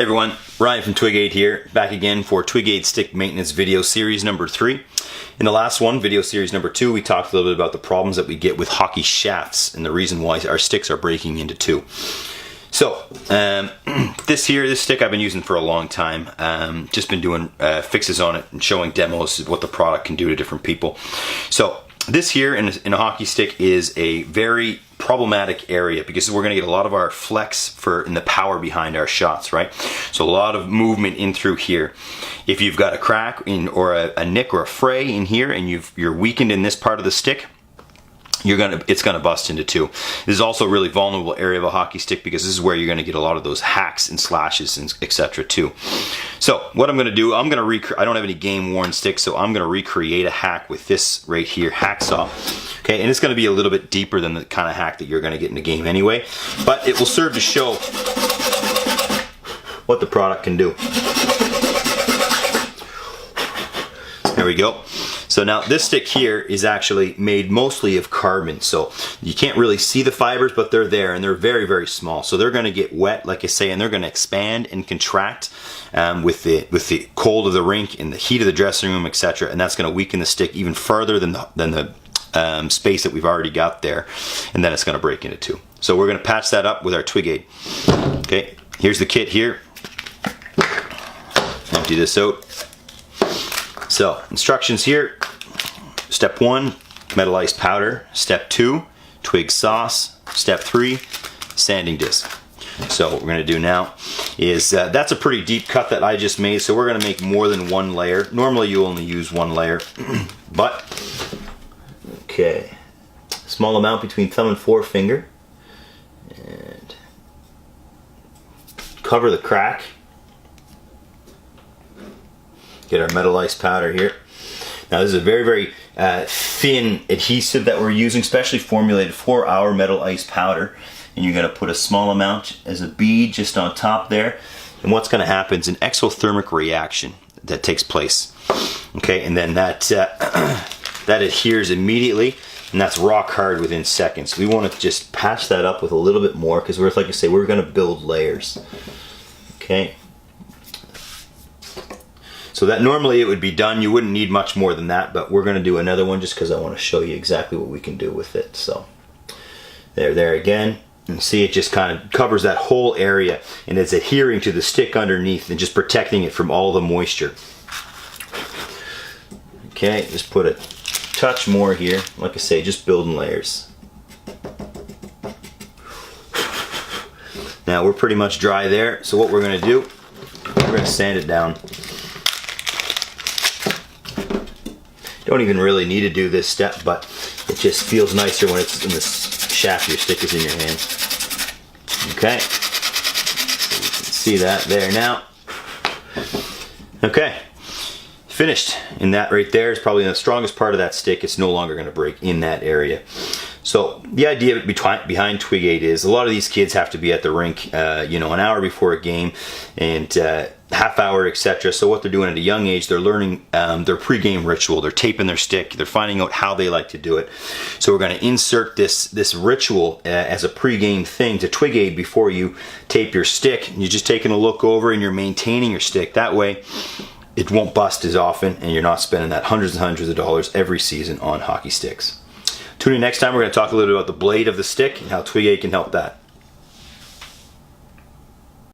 Hey everyone, Ryan from Twig-Aid here, back again for Twig-Aid stick maintenance video series number 3. In the last one, video series number 2, we talked a little bit about the problems that we get with hockey shafts and the reason why our sticks are breaking into two. So, this stick I've been using for a long time, just been doing fixes on it and showing demos of what the product can do to different people. So, this here in a hockey stick is a very problematic area because we're going to get a lot of our flex in the power behind our shots, right? So a lot of movement in through here. If you've got a crack or a nick or a fray in here and you're weakened in this part of the stick, it's gonna bust into two. This is also a really vulnerable area of a hockey stick because this is where you're gonna get a lot of those hacks and slashes and etc. too. So what I'm gonna do, I don't have any game worn sticks, so I'm gonna recreate a hack with this right here, hacksaw. Okay, and it's gonna be a little bit deeper than the kind of hack that you're gonna get in the game anyway, but it will serve to show what the product can do. There we go. So now this stick here is actually made mostly of carbon, so you can't really see the fibers, but they're there and they're very, very small. So they're going to get wet, like I say, and they're going to expand and contract with the cold of the rink and the heat of the dressing room, etc. And that's going to weaken the stick even further than the space that we've already got there, and then it's going to break into two. So we're going to patch that up with our Twig-Aid. Okay, here's the kit here. Empty this out. So, instructions here. Step 1, metallized powder. Step 2, twig sauce. Step 3, sanding disc. So what we're going to do now is, that's a pretty deep cut that I just made, so we're going to make more than one layer. Normally you only use one layer, but, okay. Small amount between thumb and forefinger. And cover the crack. Get our metallized powder here. Now this is a very, very thin adhesive that we're using, specially formulated for our metal ice powder. And you're going to put a small amount as a bead just on top there. And what's going to happen is an exothermic reaction that takes place. Okay, and then that adheres immediately, and that's rock hard within seconds. We want to just patch that up with a little bit more because we're, like I say, we're going to build layers. Okay. So that normally it would be done, you wouldn't need much more than that, but we're going to do another one just because I want to show you exactly what we can do with it. So there again, and see it just kind of covers that whole area and it's adhering to the stick underneath and just protecting it from all the moisture. Okay, just put a touch more here. Like I say, just building layers. Now we're pretty much dry there, so what we're going to do, we're going to sand it down. Don't even really need to do this step, but it just feels nicer when it's in the shaft your stick is in your hand. Okay, so you can see that there now. Okay, finished. And that right there is probably the strongest part of that stick. It's no longer going to break in that area. So the idea behind Twig-Aid is a lot of these kids have to be at the rink, you know, an hour before a game and half hour, etc. So what they're doing at a young age, they're learning their pre-game ritual. They're taping their stick. They're finding out how they like to do it. So we're going to insert this ritual as a pre-game thing to Twig-Aid before you tape your stick. You're just taking a look over and you're maintaining your stick. That way it won't bust as often and you're not spending that hundreds and hundreds of dollars every season on hockey sticks. Tune in next time. We're going to talk a little bit about the blade of the stick and how Twig-Aid can help that.